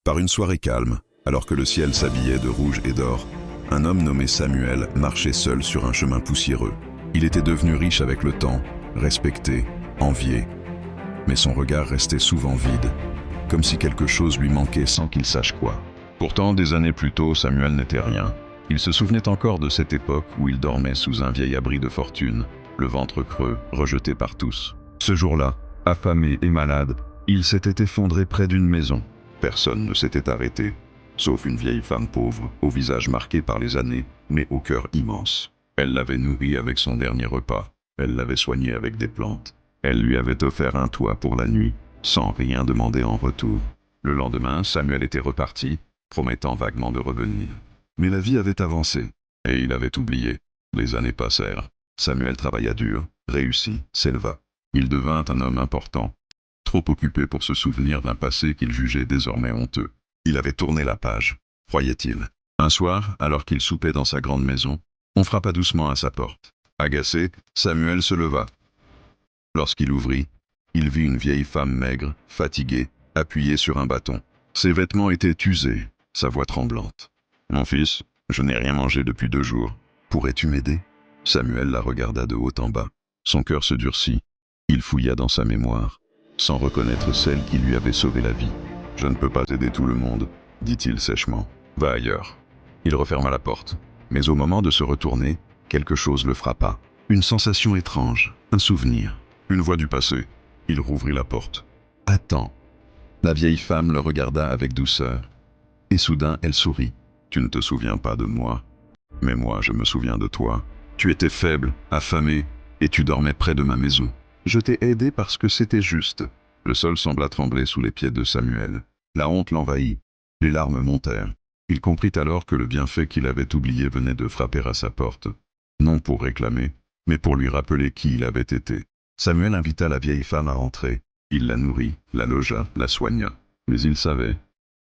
Par une soirée calme, alors que le ciel s'habillait de rouge et d'or, un homme nommé Samuel marchait seul sur un chemin poussiéreux. Il était devenu riche avec le temps, respecté, envié, mais son regard restait souvent vide, comme si quelque chose lui manquait sans qu'il sache quoi. Pourtant, des années plus tôt, Samuel n'était rien. Il se souvenait encore de cette époque où il dormait sous un vieil abri de fortune, le ventre creux, rejeté par tous. Ce jour-là, affamé et malade, il s'était effondré près d'une maison. Personne ne s'était arrêté, sauf une vieille femme pauvre, au visage marqué par les années, mais au cœur immense. Elle l'avait nourri avec son dernier repas, elle l'avait soigné avec des plantes, elle lui avait offert un toit pour la nuit, sans rien demander en retour. Le lendemain, Samuel était reparti, promettant vaguement de revenir. Mais la vie avait avancé, et il avait oublié. Les années passèrent. Samuel travailla dur, réussit, s'éleva. Il devint un homme important, trop occupé pour se souvenir d'un passé qu'il jugeait désormais honteux. Il avait tourné la page, croyait-il. Un soir, alors qu'il soupait dans sa grande maison, on frappa doucement à sa porte. Agacé, Samuel se leva. Lorsqu'il ouvrit, il vit une vieille femme maigre, fatiguée, appuyée sur un bâton. Ses vêtements étaient usés, sa voix tremblante. « Mon fils, je n'ai rien mangé depuis 2 jours. Pourrais-tu m'aider » Samuel la regarda de haut en bas. Son cœur se durcit. Il fouilla dans sa mémoire, sans reconnaître celle qui lui avait sauvé la vie. « Je ne peux pas aider tout le monde, » dit-il sèchement. « Va ailleurs. » Il referma la porte. Mais au moment de se retourner, quelque chose le frappa. Une sensation étrange, un souvenir, une voix du passé. Il rouvrit la porte. « Attends !» La vieille femme le regarda avec douceur. Et soudain, elle sourit. « Tu ne te souviens pas de moi, mais moi je me souviens de toi. Tu étais faible, affamé, et tu dormais près de ma maison. Je t'ai aidé parce que c'était juste. » Le sol sembla trembler sous les pieds de Samuel. La honte l'envahit. Les larmes montèrent. Il comprit alors que le bienfait qu'il avait oublié venait de frapper à sa porte. Non pour réclamer, mais pour lui rappeler qui il avait été. Samuel invita la vieille femme à entrer. Il la nourrit, la logea, la soigna. Mais il savait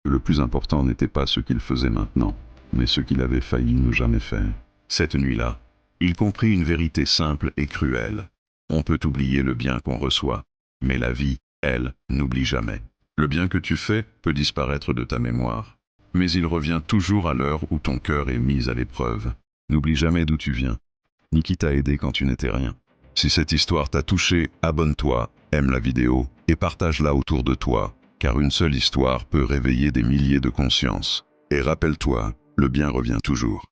que le plus important n'était pas ce qu'il faisait maintenant, mais ce qu'il avait failli ne jamais faire. Cette nuit-là, il comprit une vérité simple et cruelle. On peut oublier le bien qu'on reçoit, mais la vie, elle, n'oublie jamais. Le bien que tu fais peut disparaître de ta mémoire, mais il revient toujours à l'heure où ton cœur est mis à l'épreuve. N'oublie jamais d'où tu viens, ni qui t'a aidé quand tu n'étais rien. Si cette histoire t'a touché, abonne-toi, aime la vidéo et partage-la autour de toi, car une seule histoire peut réveiller des milliers de consciences. Et rappelle-toi, le bien revient toujours.